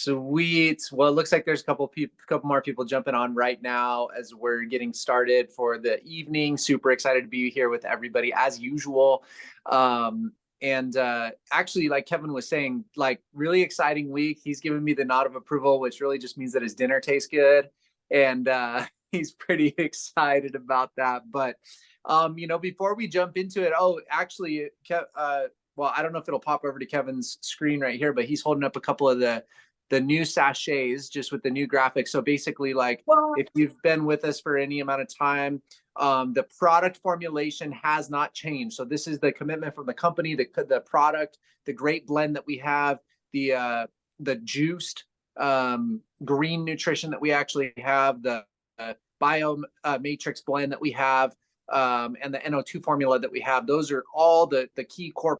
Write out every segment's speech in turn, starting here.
Sweet. Well, it looks like there's couple more people jumping on right now as we're getting started for the evening. Super excited to be here with everybody as usual. And actually, like Kevin was saying, like really exciting week. He's given me the nod of approval, which really just means that his dinner tastes good, and he's pretty excited about that. But before we jump into it, oh, actually, well, I don't know if it'll pop over to Kevin's screen right here, but he's holding up a couple of the new sachets just with the new graphics. So basically, like if you've been with us for any amount of time, the product formulation has not changed. So this is the commitment from the company, the product, the great blend that we have, the juiced green nutrition that we actually have, the bio matrix blend that we have, and the NO2 formula that we have. Those are all the key core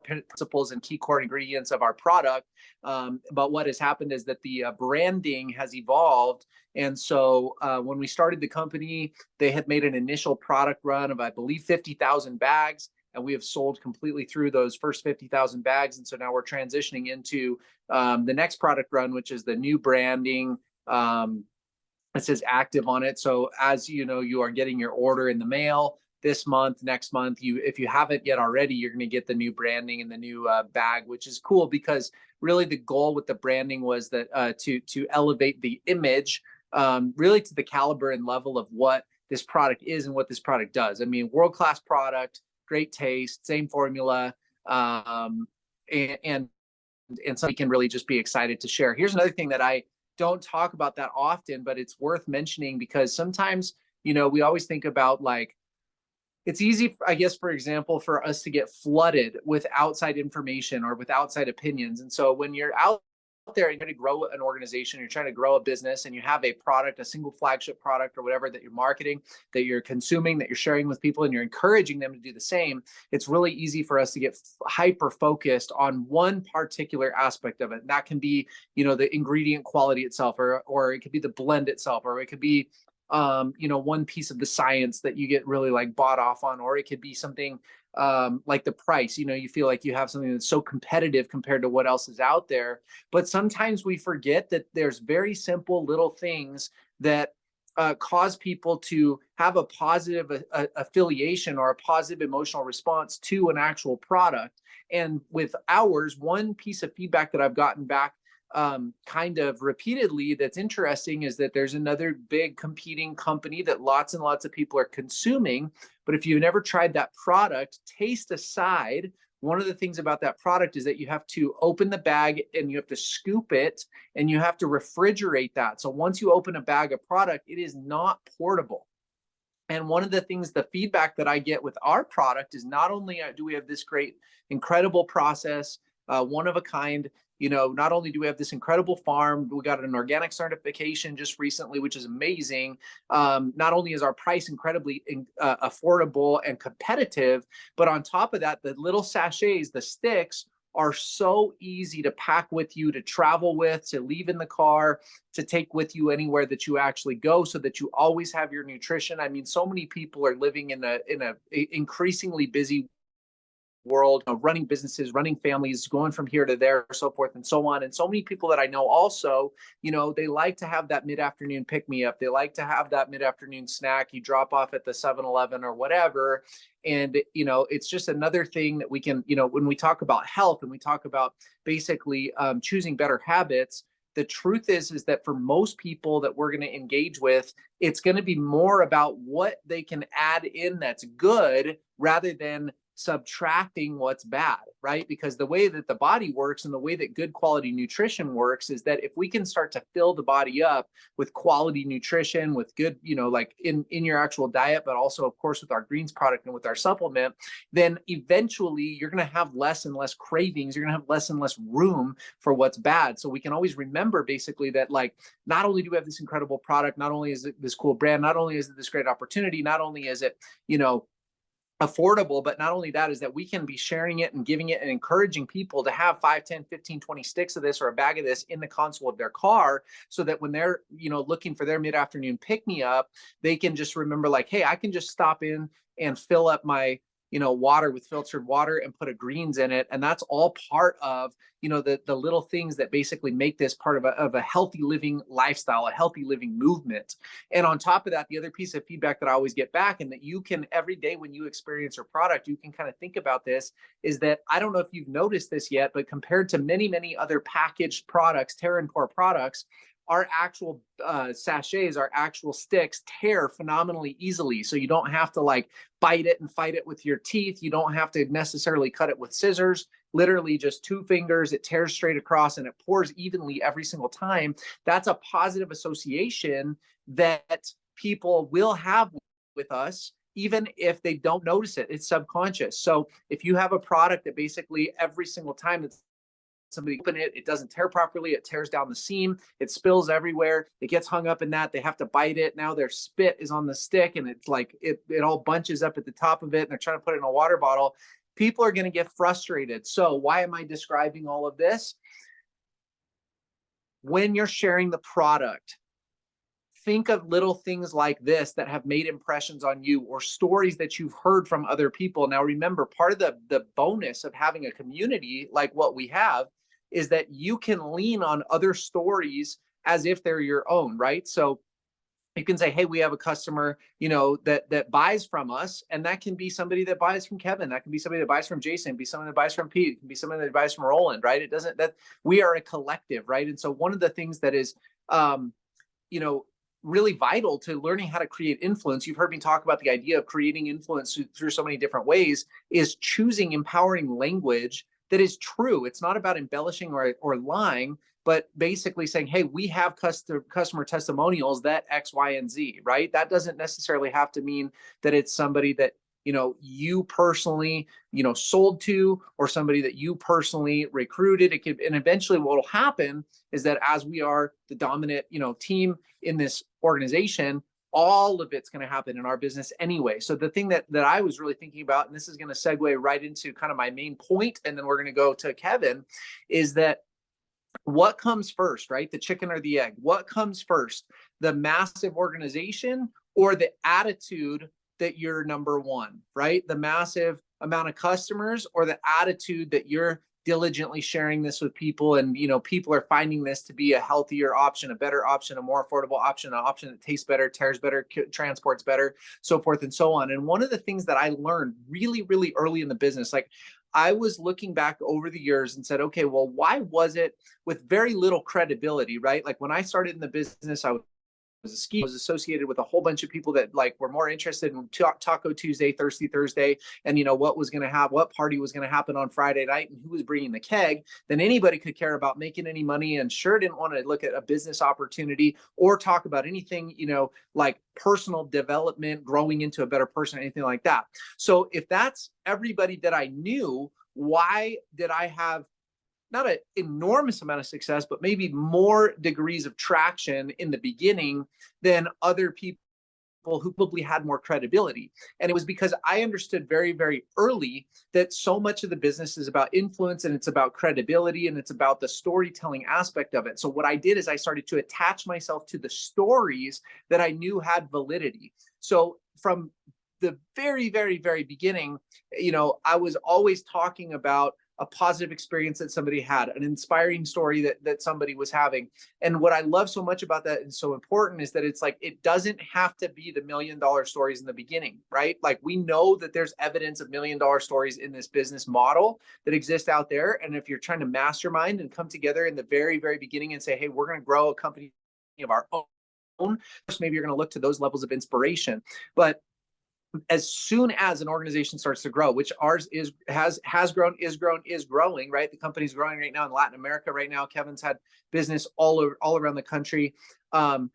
principles and key core ingredients of our product. But what has happened is that the branding has evolved. And so when we started the company, they had made an initial product run of, I believe, 50,000 bags. And we have sold completely through those first 50,000 bags. And so now we're transitioning into the next product run, which is the new branding. It says active on it. So as you know, you are getting your order in the mail this month, next month. If you haven't yet already, you're going to get the new branding and the new bag, which is cool because really the goal with the branding was that to elevate the image really to the caliber and level of what this product is and what this product does. I mean, world-class product, great taste, same formula, and something can really just be excited to share. Here's another thing that I don't talk about that often, but it's worth mentioning because sometimes, we always think about like, it's easy, I guess, for example, for us to get flooded with outside information or with outside opinions. And so when you're out there and you're trying to grow an organization, you're trying to grow a business, and you have a product, a single flagship product or whatever that you're marketing, that you're consuming, that you're sharing with people, and you're encouraging them to do the same, it's really easy for us to get hyper focused on one particular aspect of it. And that can be, the ingredient quality itself, or it could be the blend itself, or it could be one piece of the science that you get really like bought off on, or it could be something like the price. You feel like you have something that's so competitive compared to what else is out there. But sometimes we forget that there's very simple little things that cause people to have a positive affiliation or a positive emotional response to an actual product. And with ours, one piece of feedback that I've gotten back kind of repeatedly that's interesting is that there's another big competing company that lots and lots of people are consuming. But if you've never tried that product, taste aside, one of the things about that product is that you have to open the bag and you have to scoop it and you have to refrigerate that. So once you open a bag of product, it is not portable. And one of the things, the feedback that I get with our product is not only do we have this great, incredible process, one of a kind, not only do we have this incredible farm, we got an organic certification just recently, which is amazing. Not only is our price incredibly affordable and competitive, but on top of that, the little sachets, the sticks, are so easy to pack with you, to travel with, to leave in the car, to take with you anywhere that you actually go, so that you always have your nutrition. I mean, so many people are living in a increasingly busy world, running businesses, running families, going from here to there, so forth and so on. And so many people that I know also, they like to have that mid-afternoon pick-me-up. They like to have that mid-afternoon snack you drop off at the 7-Eleven or whatever. And, it's just another thing that we can, when we talk about health and we talk about basically choosing better habits, the truth is that for most people that we're going to engage with, it's going to be more about what they can add in that's good rather than subtracting what's bad, right? Because the way that the body works and the way that good quality nutrition works is that if we can start to fill the body up with quality nutrition, with good, like in your actual diet, but also of course with our greens product and with our supplement, then eventually you're going to have less and less cravings. You're going to have less and less room for what's bad. So we can always remember basically that, like, not only do we have this incredible product, not only is it this cool brand, not only is it this great opportunity, not only is it, affordable, but not only that, is that we can be sharing it and giving it and encouraging people to have 5, 10, 15, 20 sticks of this or a bag of this in the console of their car, so that when they're, looking for their mid-afternoon pick-me-up, they can just remember like, hey, I can just stop in and fill up my water with filtered water and put a greens in it. And that's all part of, the little things that basically make this part of a healthy living lifestyle, a healthy living movement. And on top of that, the other piece of feedback that I always get back, and that you can every day when you experience your product, you can kind of think about this, is that I don't know if you've noticed this yet, but compared to many, many other packaged products, Terra and Core products, our actual sachets, our actual sticks tear phenomenally easily. So you don't have to like bite it and fight it with your teeth. You don't have to necessarily cut it with scissors. Literally just 2 fingers, it tears straight across and it pours evenly every single time. That's a positive association that people will have with us, even if they don't notice it. It's subconscious. So if you have a product that basically every single time it's somebody open it, it doesn't tear properly, it tears down the seam, it spills everywhere, it gets hung up in that, they have to bite it, now their spit is on the stick and it's like it all bunches up at the top of it and they're trying to put it in a water bottle. People are going to get frustrated. So why am I describing all of this? When you're sharing the product, think of little things like this that have made impressions on you, or stories that you've heard from other people. Now, remember, part of the bonus of having a community like what we have is that you can lean on other stories as if they're your own, right? So you can say, hey, we have a customer, that buys from us. And that can be somebody that buys from Kevin. That can be somebody that buys from Jason, be someone that buys from Pete, it can be someone that buys from Roland, right? It doesn't, that we are a collective, right? And so one of the things that is, you know, really vital to learning how to create influence, you've heard me talk about the idea of creating influence through so many different ways, is choosing empowering language that is true. It's not about embellishing or lying, but basically saying, hey, we have customer testimonials that X, Y, and Z, right? That doesn't necessarily have to mean that it's somebody that you personally, sold to, or somebody that you personally recruited. It could, and eventually what will happen is that as we are the dominant, team in this organization, all of it's going to happen in our business anyway. So the thing that I was really thinking about, and this is going to segue right into kind of my main point, and then we're going to go to Kevin, is that what comes first, right? The chicken or the egg? What comes first? The massive organization or the attitude that you're number one, right? The massive amount of customers or the attitude that you're diligently sharing this with people, and people are finding this to be a healthier option, a better option, a more affordable option, an option that tastes better, tears better, transports better, so forth and so on. And one of the things that I learned really, really early in the business, like I was looking back over the years and said, okay, well, why was it with very little credibility, right? Like when I started in the business, I was a ski, was associated with a whole bunch of people that like were more interested in Taco Tuesday, Thirsty Thursday, and what was going to happen, what party was going to happen on Friday night, and who was bringing the keg, than anybody could care about making any money, and sure didn't want to look at a business opportunity or talk about anything, like personal development, growing into a better person, anything like that. So if that's everybody that I knew, why did I have not an enormous amount of success, but maybe more degrees of traction in the beginning than other people who probably had more credibility? And it was because I understood very, very early that so much of the business is about influence, and it's about credibility, and it's about the storytelling aspect of it. So what I did is I started to attach myself to the stories that I knew had validity. So from the very, very, very beginning, I was always talking about a positive experience that somebody had, an inspiring story that somebody was having. And what I love so much about that and so important is that it's like, it doesn't have to be the $1 million stories in the beginning, right? Like we know that there's evidence of $1 million stories in this business model that exist out there. And if you're trying to mastermind and come together in the very, very beginning and say, hey, we're going to grow a company of our own, maybe you're going to look to those levels of inspiration. But as soon as an organization starts to grow, which ours has grown, is growing, right? The company's growing right now in Latin America right now. Kevin's had business all around the country. The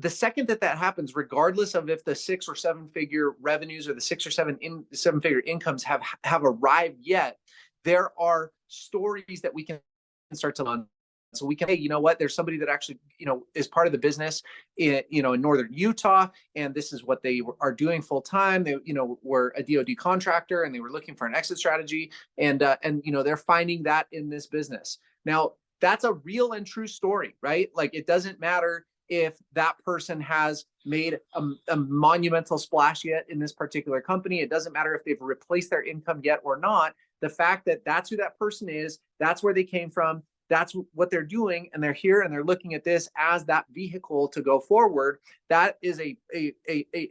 second that happens, regardless of if the 6 or 7 figure revenues or the 6 or 7 figure incomes have arrived yet, there are stories that we can start to learn. So we can, hey, you know what? There's somebody that actually, is part of the business in northern Utah, and this is what they are doing full time. They, were a DoD contractor, and they were looking for an exit strategy, and they're finding that in this business. Now, that's a real and true story, right? Like it doesn't matter if that person has made a monumental splash yet in this particular company. It doesn't matter if they've replaced their income yet or not. The fact that that's who that person is, that's where they came from, that's what they're doing, and they're here and they're looking at this as that vehicle to go forward. That is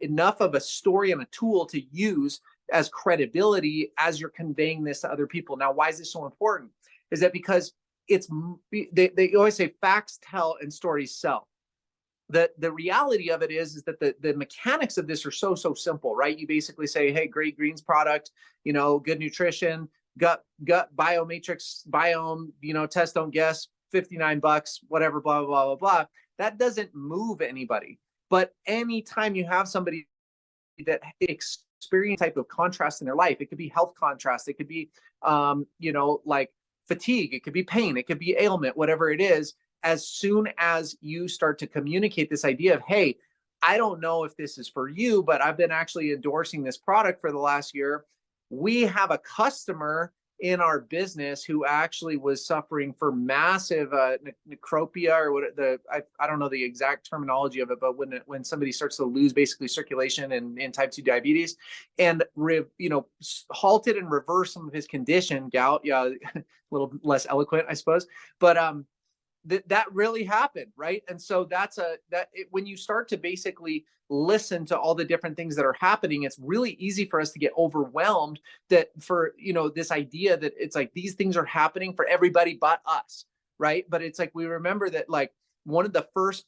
enough of a story and a tool to use as credibility as you're conveying this to other people. Now, why is this so important? Is that because they always say facts tell and stories sell. The reality of it is that the mechanics of this are so simple, right? You basically say, hey, great greens product, good nutrition, gut biomatrix biome, test don't guess, $59, whatever, blah blah blah blah. That doesn't move anybody. But anytime you have somebody that experience type of contrast in their life, it could be health contrast, it could be like fatigue, it could be pain, it could be ailment, whatever it is. As soon as you start to communicate this idea of, hey, I don't know if this is for you, but I've been actually endorsing this product for the last year. We have a customer in our business who actually was suffering for massive necropia, or what I don't know the exact terminology of it, but when somebody starts to lose basically circulation in type 2 diabetes, and halted and reversed some of his condition, gout, a little less eloquent, I suppose, but that really happened, right? And so when you start to basically listen to all the different things that are happening, it's really easy for us to get overwhelmed this idea that it's like these things are happening for everybody but us, right? But it's like we remember that like one of the first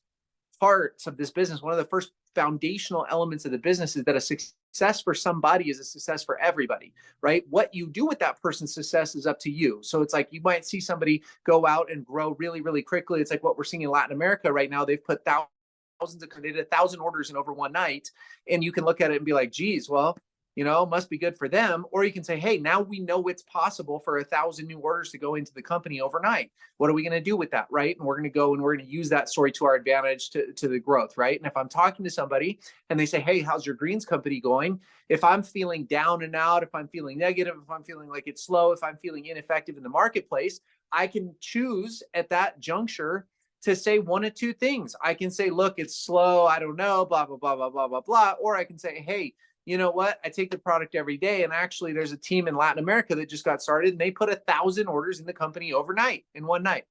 parts of this business, one of the first foundational elements of the business is that a success for somebody is a success for everybody, right? What you do with that person's success is up to you. So it's like you might see somebody go out and grow really, really quickly. It's like what we're seeing in Latin America right now. They've put they did 1,000 orders in over one night. And you can look at it and be like, geez, well, must be good for them. Or you can say, hey, now we know it's possible for 1,000 new orders to go into the company overnight. What are we going to do with that, right? And we're going to go and we're going to use that story to our advantage to the growth, right? And if I'm talking to somebody and they say, hey, how's your greens company going? If I'm feeling down and out, if I'm feeling negative, if I'm feeling like it's slow, if I'm feeling ineffective in the marketplace, I can choose at that juncture to say one of two things. I can say, look, it's slow, I don't know, blah, blah, blah, blah, blah, blah, blah. Or I can say, hey, you know what? I take the product every day. And actually there's a team in Latin America that just got started and they put 1,000 orders in the company overnight in one night.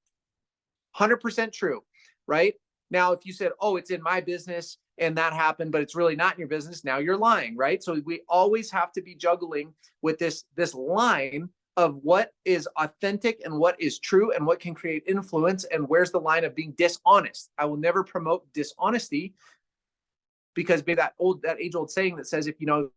100% true, right? Now, if you said, oh, it's in my business and that happened, but it's really not in your business, now you're lying, right? So we always have to be juggling with this line of what is authentic and what is true and what can create influence, and where's the line of being dishonest. I will never promote dishonesty, because that age-old saying that says if you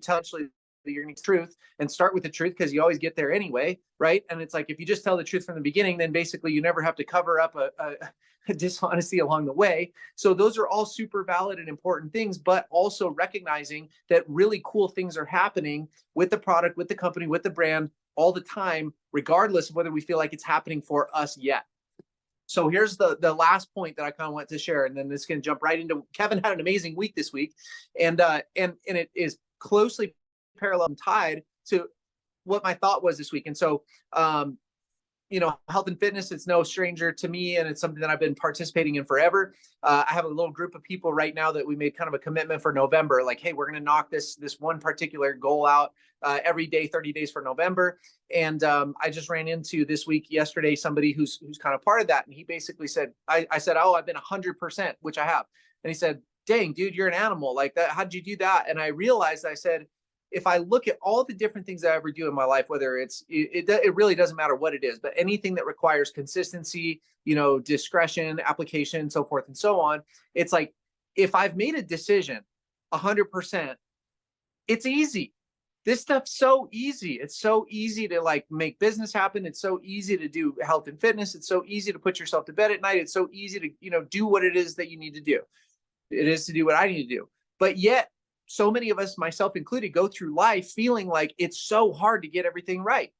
tell actually you're going to truth and start with the truth, because you always get there anyway, right? And it's like if you just tell the truth from the beginning, then basically you never have to cover up a dishonesty along the way. So those are all super valid and important things, but also recognizing that really cool things are happening with the product, with the company, with the brand all the time, regardless of whether we feel like it's happening for us yet. So here's the last point that I kind of want to share, and then this can jump right into Kevin had an amazing week this week, and it is closely parallel and tied to what my thought was this week. And so health and fitness, it's no stranger to me, and it's something that I've been participating in forever. I have a little group of people right now that we made kind of a commitment for November, like, hey, we're going to knock this one particular goal out every day, 30 days for November. And I just ran into this week, yesterday, somebody who's kind of part of that. And he basically said, I said, oh, I've been 100%, which I have. And he said, dang, dude, you're an animal like that. How'd you do that? And I realized, I said, if I look at all the different things I ever do in my life, whether it really doesn't matter what it is, but anything that requires consistency, discretion, application, so forth and so on, it's like, if I've made a decision 100%, it's easy. This stuff's so easy. It's so easy to like make business happen. It's so easy to do health and fitness. It's so easy to put yourself to bed at night. It's so easy to, do what it is that you need to do. It is to do what I need to do. But yet, so many of us, myself included, go through life feeling like it's so hard to get everything right.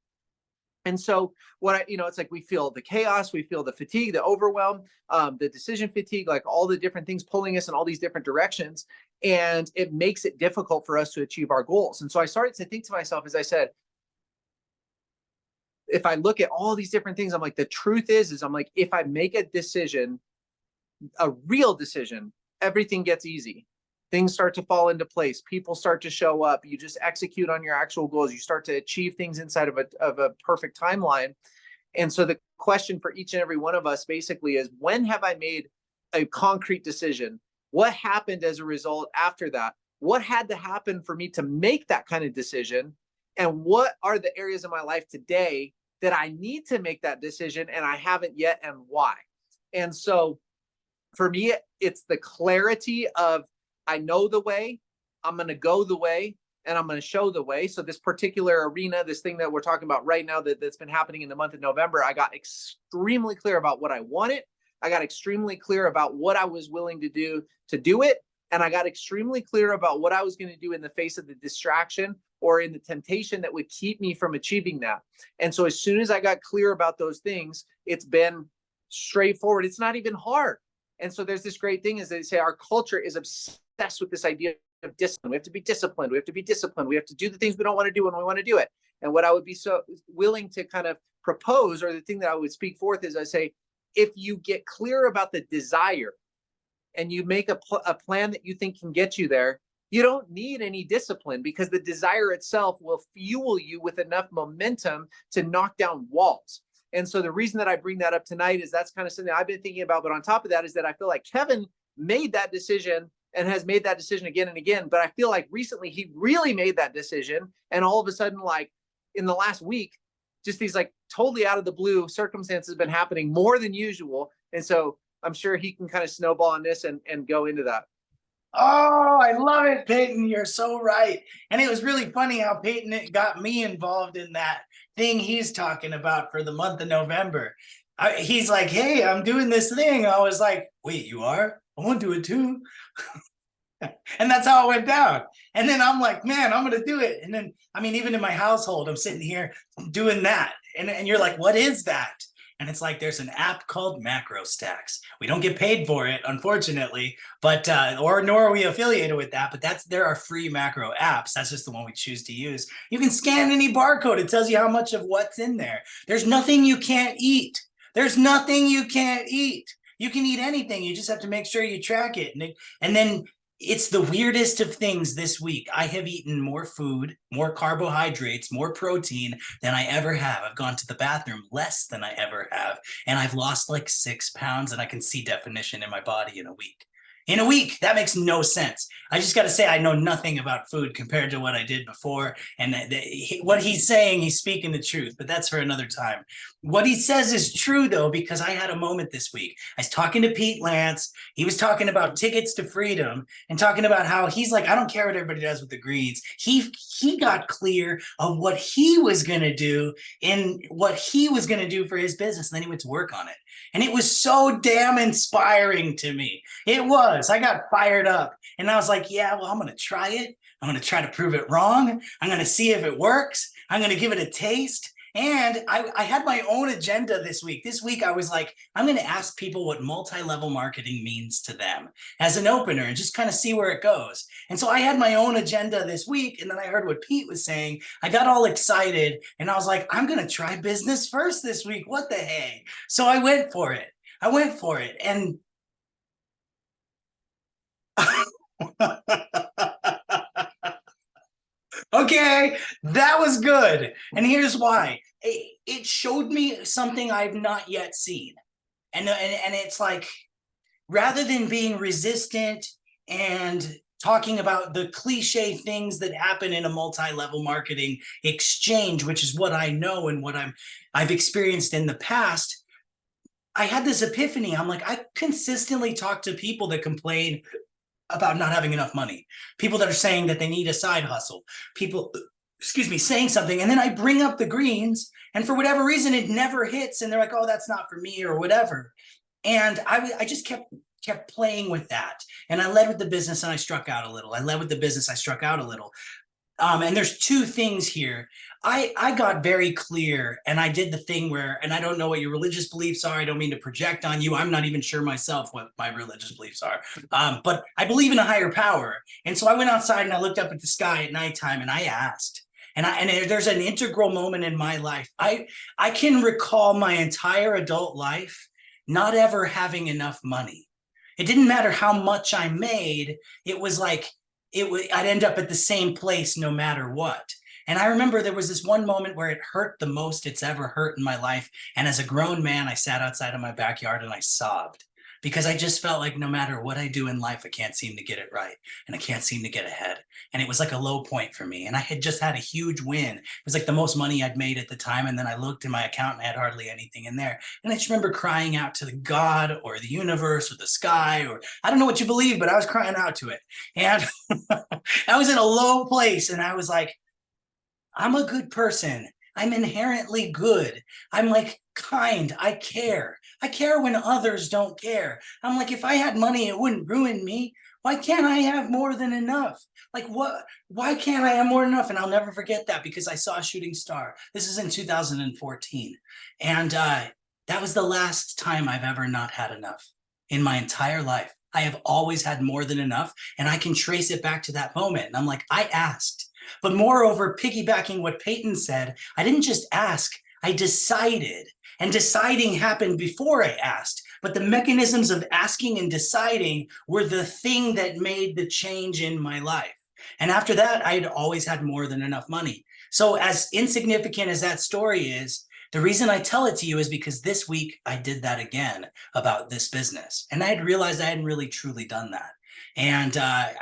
And so it's like we feel the chaos, we feel the fatigue, the overwhelm, the decision fatigue, like all the different things pulling us in all these different directions. And it makes it difficult for us to achieve our goals. And so I started to think to myself, as I said, if I look at all these different things, I'm like, the truth is I'm like, if I make a decision a real decision, everything gets easy. Things start to fall into place. People start to show up. You just execute on your actual goals. You start to achieve things inside of a perfect timeline. And so the question for each and every one of us basically is, when have I made a concrete decision? What happened as a result after that? What had to happen for me to make that kind of decision? And what are the areas of my life today that I need to make that decision and I haven't yet, and why? And so for me, it's the clarity of, I know the way, I'm going to go the way, and I'm going to show the way. So this particular arena, this thing that we're talking about right now that's been happening in the month of November, I got extremely clear about what I wanted. I got extremely clear about what I was willing to do it. And I got extremely clear about what I was going to do in the face of the distraction or in the temptation that would keep me from achieving that. And so as soon as I got clear about those things, it's been straightforward. It's not even hard. And so there's this great thing is they say our culture is obsessed with this idea of discipline. We have to be disciplined. We have to be disciplined. We have to do the things we don't want to do when we want to do it. And what I would be so willing to kind of propose, or the thing that I would speak forth, is I say, if you get clear about the desire and you make a plan that you think can get you there, you don't need any discipline, because the desire itself will fuel you with enough momentum to knock down walls. And so the reason that I bring that up tonight is that's kind of something I've been thinking about. But on top of that is that I feel like Kevin made that decision and has made that decision again and again. But I feel like recently he really made that decision. And all of a sudden, like in the last week, just these like totally out of the blue circumstances have been happening more than usual. And so I'm sure he can kind of snowball on this and go into that. Oh, I love it, Peyton. You're so right. And it was really funny how Peyton got me involved in that thing he's talking about for the month of November. He's like, hey, I'm doing this thing. I was like, wait, you are? I want to do it too. And that's how it went down. And then I'm like, man, I'm going to do it. And then, I mean, even in my household, I'm sitting here doing that. And you're like, what is that? And it's like, there's an app called MacroStacks. We don't get paid for it, unfortunately, but nor are we affiliated with that. But there are free macro apps. That's just the one we choose to use. You can scan any barcode. It tells you how much of what's in there. There's nothing you can't eat. There's nothing you can't eat. You can eat anything. You just have to make sure you track it. And then it's the weirdest of things this week. I have eaten more food, more carbohydrates, more protein than I ever have. I've gone to the bathroom less than I ever have. And I've lost like 6 pounds, and I can see definition in my body in a week. In a week, that makes no sense. I just got to say, I know nothing about food compared to what I did before. And what he's saying, he's speaking the truth, but that's for another time. What he says is true, though, because I had a moment this week. I was talking to Pete Lance. He was talking about tickets to freedom and talking about how he's like, I don't care what everybody does with the greens. He got clear of what he was going to do and what he was going to do for his business. And then he went to work on it. And it was so damn inspiring to me. It was. I got fired up. And I was like, yeah, well, I'm going to try it. I'm going to try to prove it wrong. I'm going to see if it works. I'm going to give it a taste. And I had my own agenda this week. This week, I was like, I'm going to ask people what multi-level marketing means to them as an opener and just kind of see where it goes. And so I had my own agenda this week. And then I heard what Pete was saying. I got all excited and I was like, I'm going to try business first this week. What the heck? So I went for it. And okay, that was good. And here's why. It showed me something I've not yet seen. And it's like, rather than being resistant and talking about the cliche things that happen in a multi-level marketing exchange, which is what I know and what I've experienced in the past, I had this epiphany. I'm like, I consistently talk to people that complain about not having enough money, people that are saying that they need a side hustle, people, saying something, and then I bring up the greens, and for whatever reason, it never hits, and they're like, oh, that's not for me, or whatever. And I just kept playing with that, and I led with the business, and I struck out a little. And there's two things here. I got very clear, and I did the thing where, and I don't know what your religious beliefs are. I don't mean to project on you. I'm not even sure myself what my religious beliefs are. But I believe in a higher power. And so I went outside and I looked up at the sky at nighttime and I asked, and there's an integral moment in my life. I can recall my entire adult life not ever having enough money. It didn't matter how much I made. It was like, I'd end up at the same place no matter what. And I remember there was this one moment where it hurt the most it's ever hurt in my life. And as a grown man, I sat outside of my backyard and I sobbed because I just felt like no matter what I do in life, I can't seem to get it right and I can't seem to get ahead. And it was like a low point for me. And I had just had a huge win. It was like the most money I'd made at the time. And then I looked in my account and I had hardly anything in there. And I just remember crying out to the God or the universe or the sky, or I don't know what you believe, but I was crying out to it. And I was in a low place and I was like, I'm a good person. I'm inherently good. I'm like kind. I care. I care when others don't care. I'm like, if I had money, it wouldn't ruin me. Why can't I have more than enough? Like what? Why can't I have more than enough? And I'll never forget that because I saw a shooting star. This is in 2014. And that was the last time I've ever not had enough in my entire life. I have always had more than enough. And I can trace it back to that moment. And I'm like, I asked. But moreover, piggybacking what Peyton said, I didn't just ask, I decided. And deciding happened before I asked. But the mechanisms of asking and deciding were the thing that made the change in my life. And after that, I had always had more than enough money. So as insignificant as that story is, the reason I tell it to you is because this week I did that again about this business. And I had realized I hadn't really truly done that. And I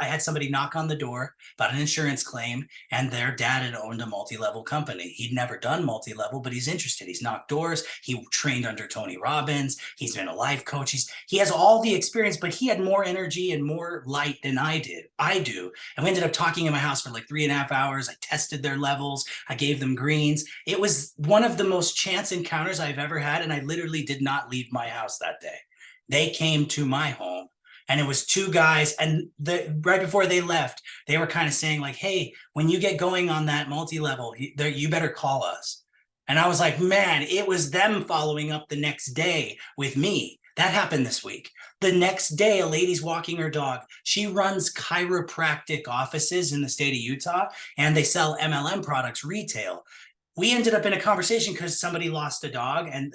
had somebody knock on the door about an insurance claim, and their dad had owned a multi-level company. He'd never done multi-level, but he's interested. He's knocked doors. He trained under Tony Robbins. He's been a life coach. He has all the experience, but he had more energy and more light than I do. And we ended up talking in my house for like 3.5 hours. I tested their levels. I gave them greens. It was one of the most chance encounters I've ever had. And I literally did not leave my house that day. They came to my home. And it was two guys, and right before they left, they were kind of saying like, hey, when you get going on that multi-level, you better call us. And I was like, man, it was them following up the next day with me. That happened this week. The next day, a lady's walking her dog. She runs chiropractic offices in the state of Utah, and they sell MLM products retail. We ended up in a conversation because somebody lost a dog, and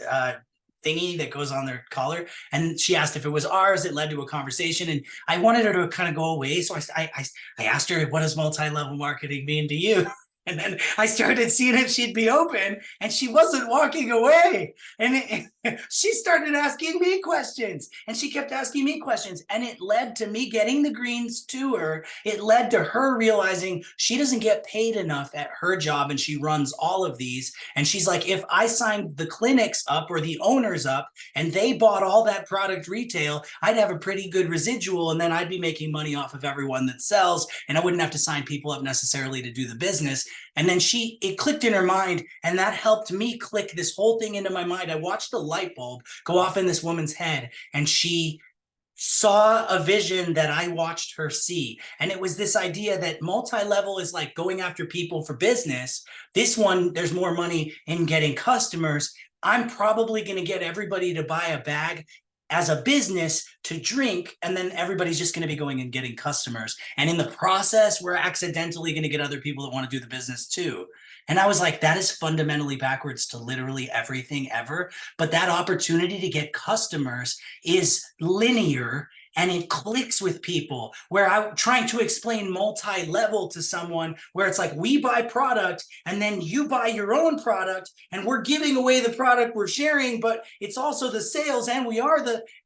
thingy that goes on their collar, and she asked if it was ours. It led to a conversation, and I wanted her to kind of go away, so I asked her, what does multi-level marketing mean to you? And then I started seeing if she'd be open, and she wasn't walking away. And she started asking me questions, and she kept asking me questions. And it led to me getting the greens to her. It led to her realizing she doesn't get paid enough at her job, and she runs all of these. And she's like, if I signed the clinics up or the owners up and they bought all that product retail, I'd have a pretty good residual, and then I'd be making money off of everyone that sells, and I wouldn't have to sign people up necessarily to do the business. And then it clicked in her mind, and that helped me click this whole thing into my mind. I watched the light bulb go off in this woman's head, and she saw a vision that I watched her see. And it was this idea that multi-level is like going after people for business. This one, there's more money in getting customers. I'm probably going to get everybody to buy a bag as a business to drink, and then everybody's just going to be going and getting customers. And in the process, we're accidentally going to get other people that want to do the business too. And I was like, that is fundamentally backwards to literally everything ever. But that opportunity to get customers is linear, and it clicks with people, where I'm trying to explain multi-level to someone where it's like, we buy product and then you buy your own product, and we're giving away the product we're sharing, but it's also the sales, and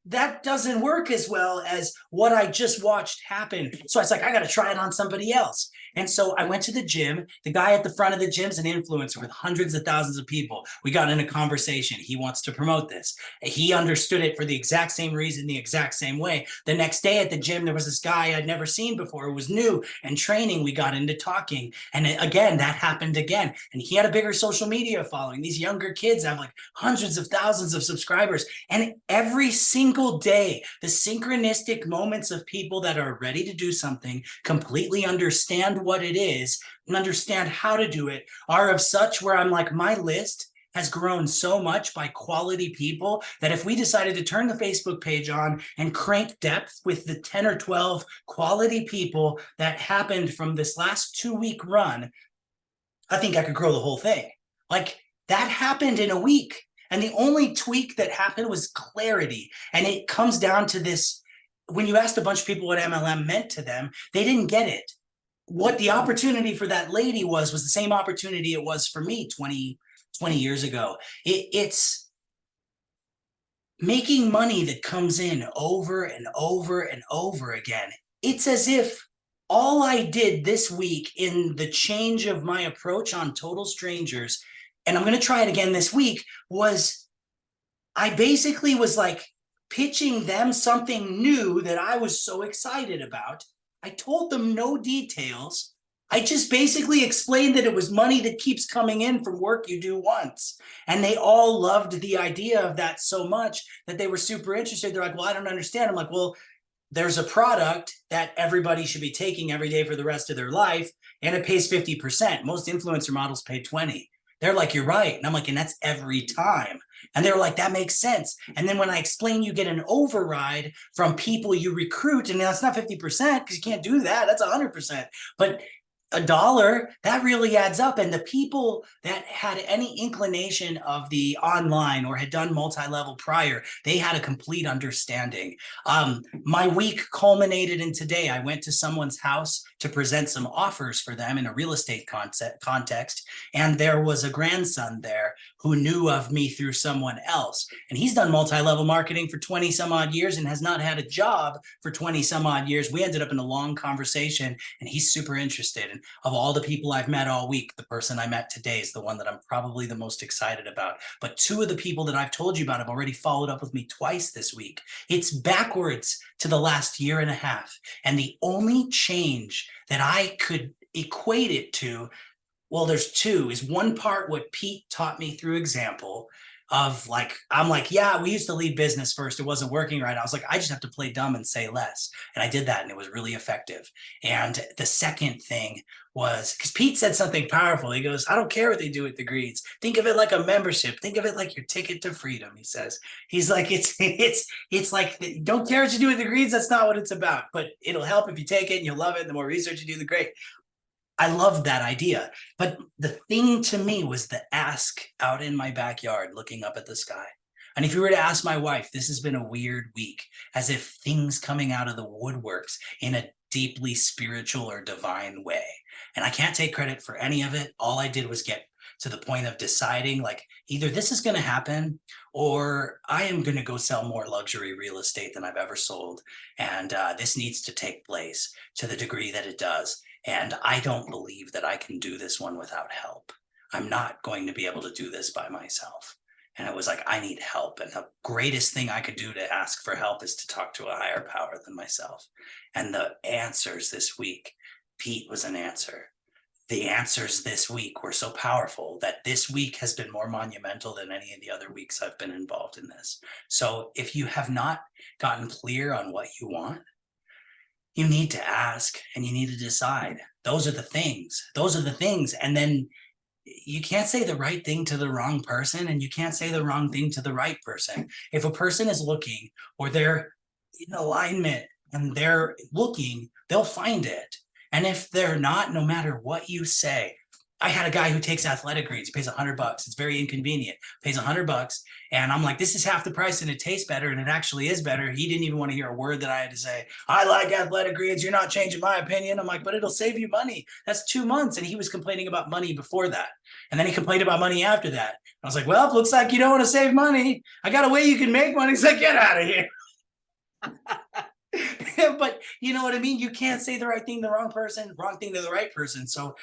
that doesn't work as well as what I just watched happen. So I was like, I got to try it on somebody else. And so I went to the gym. The guy at the front of the gym's an influencer with hundreds of thousands of people. We got in a conversation. He wants to promote this. He understood it for the exact same reason, the exact same way. The next day at the gym, there was this guy I'd never seen before. It was new and training. We got into talking. And again, that happened again. And he had a bigger social media following. These younger kids have like hundreds of thousands of subscribers. And every single day, the synchronistic moments of people that are ready to do something, completely understand what it is, and understand how to do it, are of such where I'm like, my list has grown so much by quality people that if we decided to turn the Facebook page on and crank depth with the 10 or 12 quality people that happened from this last 2-week run, I think I could grow the whole thing. Like, that happened in a week. And the only tweak that happened was clarity. And it comes down to this. When you asked a bunch of people what MLM meant to them, they didn't get it. What the opportunity for that lady was the same opportunity it was for me 20 years ago. It's making money that comes in over and over and over again. It's as if all I did this week in the change of my approach on total strangers, and I'm going to try it again this week, was I basically was like pitching them something new that I was so excited about. I told them no details. I just basically explained that it was money that keeps coming in from work you do once. And they all loved the idea of that so much that they were super interested. They're like, well, I don't understand. I'm like, well, there's a product that everybody should be taking every day for the rest of their life, and it pays 50%. Most influencer models pay 20. They're like, you're right. And I'm like, and that's every time. And they're like, that makes sense. And then when I explain you get an override from people you recruit, and that's not 50% because you can't do that. That's 100%. But $1, that really adds up. And the people that had any inclination of the online or had done multi-level prior, they had a complete understanding. My week culminated in today. I went to someone's house to present some offers for them in a real estate context. And there was a grandson there who knew of me through someone else. And he's done multi-level marketing for 20 some odd years and has not had a job for 20 some odd years. We ended up in a long conversation, and he's super interested. And of all the people I've met all week, the person I met today is the one that I'm probably the most excited about. But 2 of the people that I've told you about have already followed up with me twice this week. It's backwards to the last year and a half. And the only change that I could equate it to, well, there's 2, is one part what Pete taught me through example of like, I'm like, yeah, we used to lead business first. It wasn't working right. I was like, I just have to play dumb and say less. And I did that, and it was really effective. And the second thing was, because Pete said something powerful. He goes, I don't care what they do with the greens. Think of it like a membership. Think of it like your ticket to freedom. He says, he's like, it's like, don't care what you do with the greens. That's not what it's about, but it'll help if you take it and you'll love it. And the more research you do, the great. I loved that idea. But the thing to me was the ask out in my backyard, looking up at the sky. And if you were to ask my wife, this has been a weird week, as if things coming out of the woodworks in a deeply spiritual or divine way. And I can't take credit for any of it. All I did was get to the point of deciding, like, either this is going to happen or I am going to go sell more luxury real estate than I've ever sold. And this needs to take place to the degree that it does. And I don't believe that I can do this one without help. I'm not going to be able to do this by myself. And it was like, I need help. And the greatest thing I could do to ask for help is to talk to a higher power than myself. And the answers this week, Pete was an answer. The answers this week were so powerful that this week has been more monumental than any of the other weeks I've been involved in this. So if you have not gotten clear on what you want, you need to ask and you need to decide. Those are the things. Those are the things. And then you can't say the right thing to the wrong person, and you can't say the wrong thing to the right person. If a person is looking, or they're in alignment and they're looking, they'll find it. And if they're not, no matter what you say, I had a guy who takes athletic greens. He pays $100. It's very inconvenient. Pays $100. And I'm like, this is half the price and it tastes better. And it actually is better. He didn't even want to hear a word that I had to say. I like athletic greens. You're not changing my opinion. I'm like, but it'll save you money. That's 2 months. And he was complaining about money before that. And then he complained about money after that. I was like, well, it looks like you don't want to save money. I got a way you can make money. He's like, get out of here. But you know what I mean? You can't say the right thing to the wrong person, wrong thing to the right person. So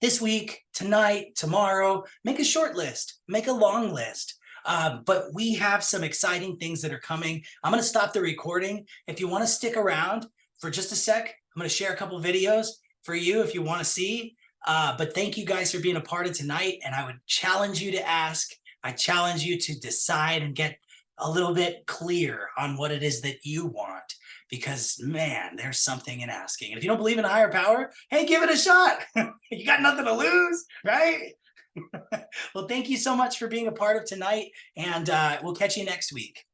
this week, tonight, tomorrow, make a short list, make a long list. But we have some exciting things that are coming. I'm going to stop the recording. If you want to stick around for just a sec, I'm going to share a couple of videos for you if you want to see. But thank you guys for being a part of tonight. And I would challenge you to ask. I challenge you to decide and get a little bit clear on what it is that you want. Because, man, there's something in asking. And if you don't believe in a higher power, hey, give it a shot. You got nothing to lose, right? Well, thank you so much for being a part of tonight. And we'll catch you next week.